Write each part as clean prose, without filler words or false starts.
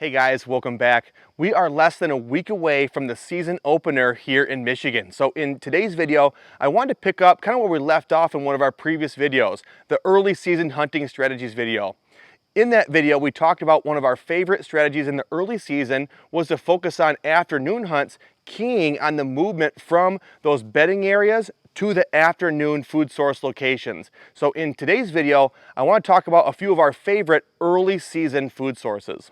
Hey guys, welcome back. We are less than a week away from the season opener here in Michigan. So in today's video, I wanted to pick up kind of where we left off in one of our previous videos, the early season hunting strategies video. In that video, we talked about one of our favorite strategies in the early season was to focus on afternoon hunts, keying on the movement from those bedding areas to the afternoon food source locations. So in today's video, I want to talk about a few of our favorite early season food sources.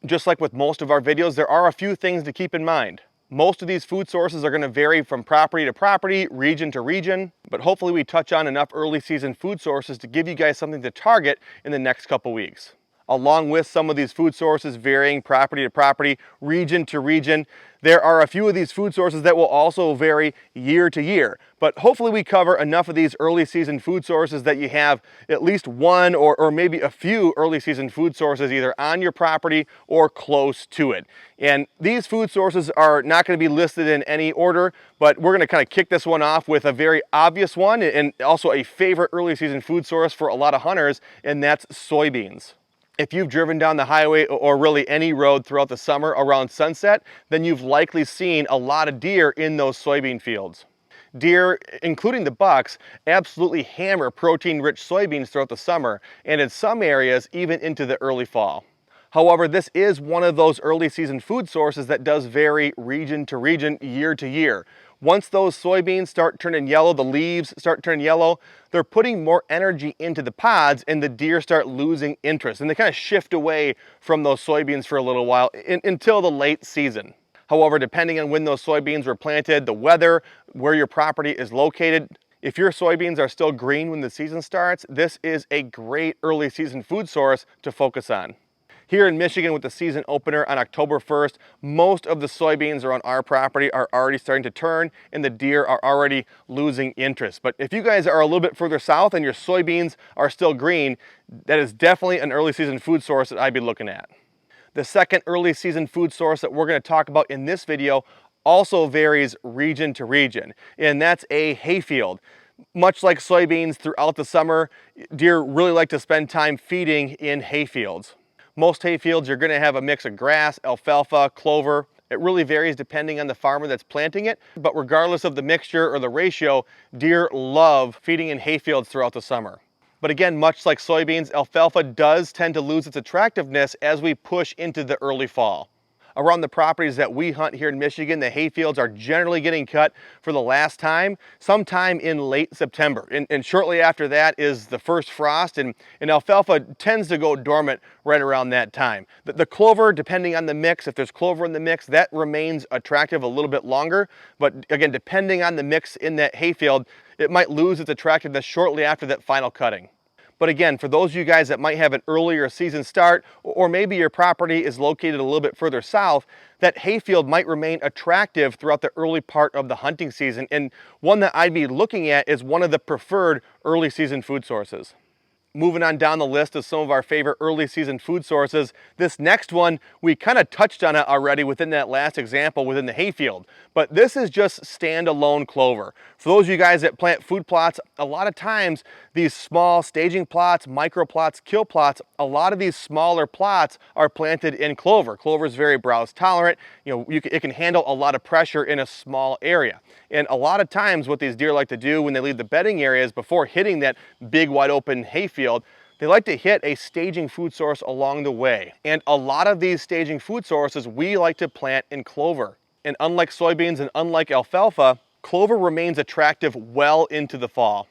Just like with most of our videos, there are a few things to keep in mind. Most of these food sources are going to vary from property to property, region to region, but hopefully we touch on enough early season food sources to give you guys something to target in the next couple weeks. Along with some of these food sources varying property to property, region to region, there are a few of these food sources that will also vary year to year. But hopefully we cover enough of these early season food sources that you have at least one or maybe a few early season food sources either on your property or close to it. And these food sources are not going to be listed in any order, but we're going to kind of kick this one off with a very obvious one and also a favorite early season food source for a lot of hunters, and that's soybeans. If you've driven down the highway or really any road throughout the summer around sunset, then you've likely seen a lot of deer in those soybean fields. Deer, including the bucks, absolutely hammer protein-rich soybeans throughout the summer, and in some areas even into the early fall. However, this is one of those early season food sources that does vary region to region, year to year. Once those soybeans start turning yellow, the leaves start turning yellow, they're putting more energy into the pods and the deer start losing interest. And they kind of shift away from those soybeans for a little while until the late season. However, depending on when those soybeans were planted, the weather, where your property is located, if your soybeans are still green when the season starts, this is a great early season food source to focus on. Here in Michigan with the season opener on October 1st, most of the soybeans around our property are already starting to turn and the deer are already losing interest. But if you guys are a little bit further south and your soybeans are still green, that is definitely an early season food source that I'd be looking at. The second early season food source that we're going to talk about in this video also varies region to region, and that's a hayfield. Much like soybeans throughout the summer, deer really like to spend time feeding in hayfields. Most hayfields, you're going to have a mix of grass, alfalfa, clover. It really varies depending on the farmer that's planting it, but regardless of the mixture or the ratio, deer love feeding in hayfields throughout the summer. But again, much like soybeans, alfalfa does tend to lose its attractiveness as we push into the early fall. Around the properties that we hunt here in Michigan, the hayfields are generally getting cut for the last time, sometime in late September. And shortly after that is the first frost, and alfalfa tends to go dormant right around that time. The clover, depending on the mix, if there's clover in the mix, that remains attractive a little bit longer. But again, depending on the mix in that hayfield, it might lose its attractiveness shortly after that final cutting. But again, for those of you guys that might have an earlier season start, or maybe your property is located a little bit further south, that hayfield might remain attractive throughout the early part of the hunting season. And one that I'd be looking at is one of the preferred early season food sources. Moving on down the list of some of our favorite early season food sources, this next one, we kind of touched on it already within that last example within the hayfield, but this is just standalone clover. For those of you guys that plant food plots, a lot of times these small staging plots, micro plots, kill plots, a lot of these smaller plots are planted in clover. Clover is very browse tolerant. It can handle a lot of pressure in a small area. And a lot of times what these deer like to do when they leave the bedding areas before hitting that big wide open hayfield, they like to hit a staging food source along the way. And a lot of these staging food sources we like to plant in clover. And unlike soybeans and unlike alfalfa, clover remains attractive well into the fall.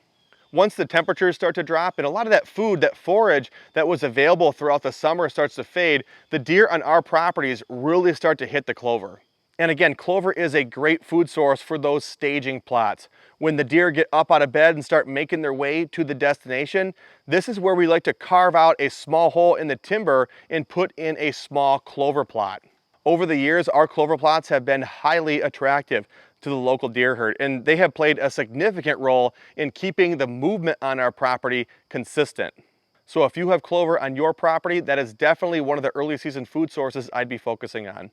Once the temperatures start to drop and a lot of that food, that forage that was available throughout the summer starts to fade, the deer on our properties really start to hit the clover. And again, clover is a great food source for those staging plots. When the deer get up out of bed and start making their way to the destination, this is where we like to carve out a small hole in the timber and put in a small clover plot. Over the years, our clover plots have been highly attractive to the local deer herd, and they have played a significant role in keeping the movement on our property consistent. So if you have clover on your property, that is definitely one of the early season food sources I'd be focusing on.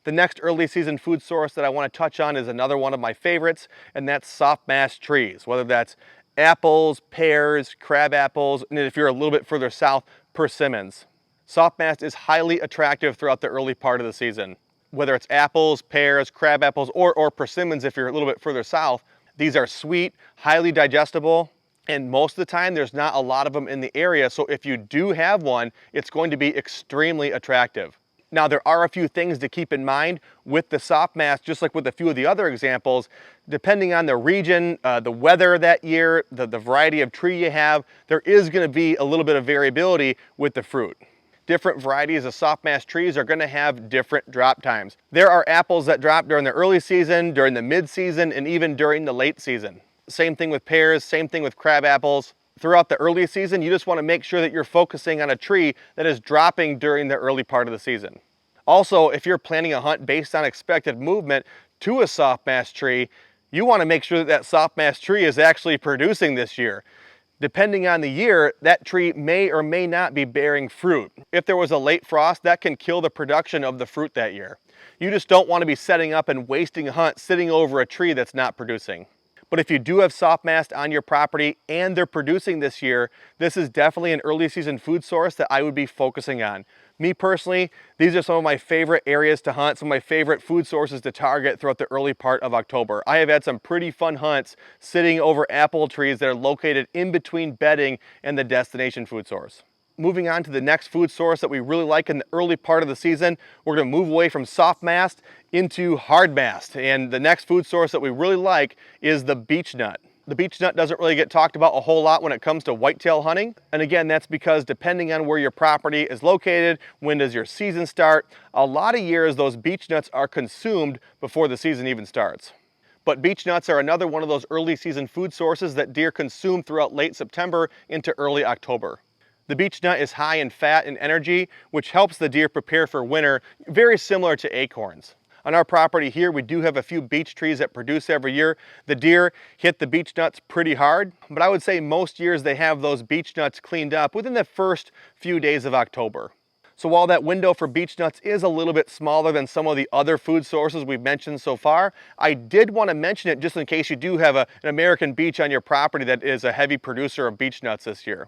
The next early season food source that I want to touch on is another one of my favorites, and that's soft mast trees, whether that's apples, pears, crab apples, and if you're a little bit further south, persimmons. Soft mast is highly attractive throughout the early part of the season. Whether it's apples, pears, crab apples, or persimmons if you're a little bit further south, these are sweet, highly digestible, and most of the time there's not a lot of them in the area, so if you do have one, it's going to be extremely attractive. Now, there are a few things to keep in mind with the soft mast, just like with a few of the other examples. Depending on the region, the weather that year, the variety of tree you have, there is going to be a little bit of variability with the fruit. Different varieties of soft mast trees are going to have different drop times. There are apples that drop during the early season, during the mid-season, and even during the late season. Same thing with pears, same thing with crab apples. Throughout the early season, you just want to make sure that you're focusing on a tree that is dropping during the early part of the season. Also, if you're planning a hunt based on expected movement to a soft mast tree, you want to make sure that that soft mast tree is actually producing this year. Depending on the year, that tree may or may not be bearing fruit. If there was a late frost, that can kill the production of the fruit that year. You just don't want to be setting up and wasting a hunt sitting over a tree that's not producing. But if you do have soft mast on your property and they're producing this year, this is definitely an early season food source that I would be focusing on. Me personally, these are some of my favorite areas to hunt, some of my favorite food sources to target throughout the early part of October. I have had some pretty fun hunts sitting over apple trees that are located in between bedding and the destination food source. Moving on to the next food source that we really like in the early part of the season, we're going to move away from soft mast into hard mast. And the next food source that we really like is the beech nut. The beech nut doesn't really get talked about a whole lot when it comes to whitetail hunting. And again, that's because depending on where your property is located, when does your season start, a lot of years those beech nuts are consumed before the season even starts. But beech nuts are another one of those early season food sources that deer consume throughout late September into early October. The beech nut is high in fat and energy, which helps the deer prepare for winter, very similar to acorns. On our property here, we do have a few beech trees that produce every year. The deer hit the beech nuts pretty hard, but I would say most years they have those beech nuts cleaned up within the first few days of October. So while that window for beech nuts is a little bit smaller than some of the other food sources we've mentioned so far, I did want to mention it just in case you do have an American beech on your property that is a heavy producer of beech nuts this year.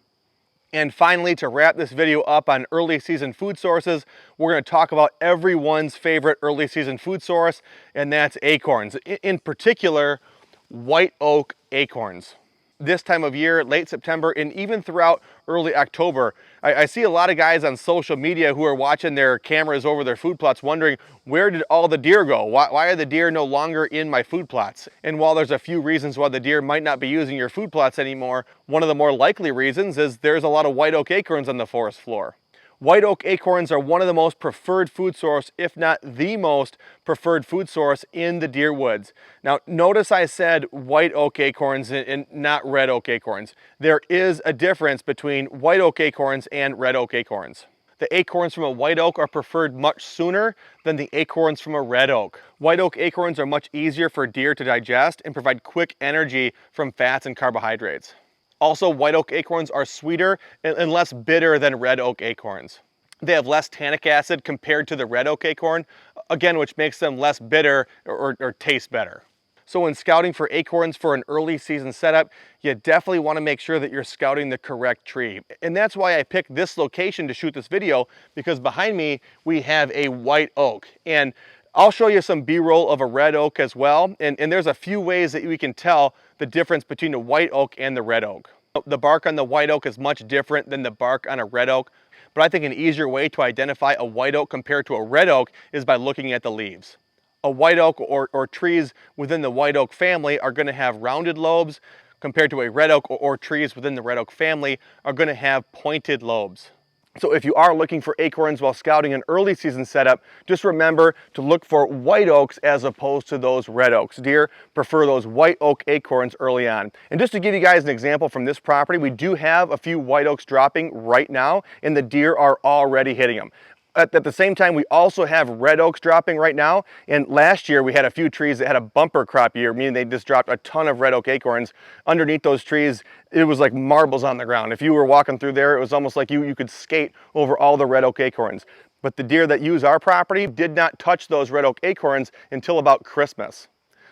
And finally, to wrap this video up on early season food sources, we're going to talk about everyone's favorite early season food source, and that's acorns. In particular, white oak acorns. This time of year, late September, and even throughout early October, I see a lot of guys on social media who are watching their cameras over their food plots wondering, where did all the deer go? Why are the deer no longer in my food plots? And while there's a few reasons why the deer might not be using your food plots anymore, one of the more likely reasons is there's a lot of white oak acorns on the forest floor. White oak acorns are one of the most preferred food source, if not the most preferred food source in the deer woods. Now, notice I said white oak acorns and not red oak acorns. There is a difference between white oak acorns and red oak acorns. The acorns from a white oak are preferred much sooner than the acorns from a red oak. White oak acorns are much easier for deer to digest and provide quick energy from fats and carbohydrates. Also, white oak acorns are sweeter and less bitter than red oak acorns. They have less tannic acid compared to the red oak acorn, again, which makes them less bitter or taste better. So when scouting for acorns for an early season setup, you definitely want to make sure that you're scouting the correct tree. And that's why I picked this location to shoot this video, because behind me we have a white oak. And I'll show you some B-roll of a red oak as well. And there's a few ways that we can tell the difference between the white oak and the red oak. The bark on the white oak is much different than the bark on a red oak. But I think an easier way to identify a white oak compared to a red oak is by looking at the leaves. A white oak or trees within the white oak family are going to have rounded lobes, compared to a red oak or trees within the red oak family are going to have pointed lobes. So if you are looking for acorns while scouting an early season setup, just remember to look for white oaks as opposed to those red oaks. Deer prefer those white oak acorns early on. And just to give you guys an example from this property, we do have a few white oaks dropping right now, and the deer are already hitting them. At the same time, we also have red oaks dropping right now. And last year we had a few trees that had a bumper crop year, meaning they just dropped a ton of red oak acorns. Underneath those trees, it was like marbles on the ground. If you were walking through there, it was almost like you could skate over all the red oak acorns. But the deer that use our property did not touch those red oak acorns until about Christmas.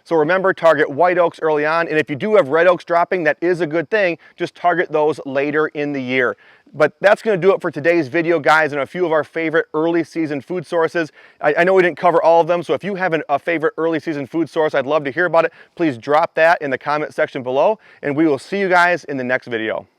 So remember, target white oaks early on, and if you do have red oaks dropping, that is a good thing. Just target those later in the year. But that's going to do it for today's video, guys, and a few of our favorite early season food sources. I know we didn't cover all of them, so if you have a favorite early season food source, I'd love to hear about it. Please drop that in the comment section below, and we will see you guys in the next video.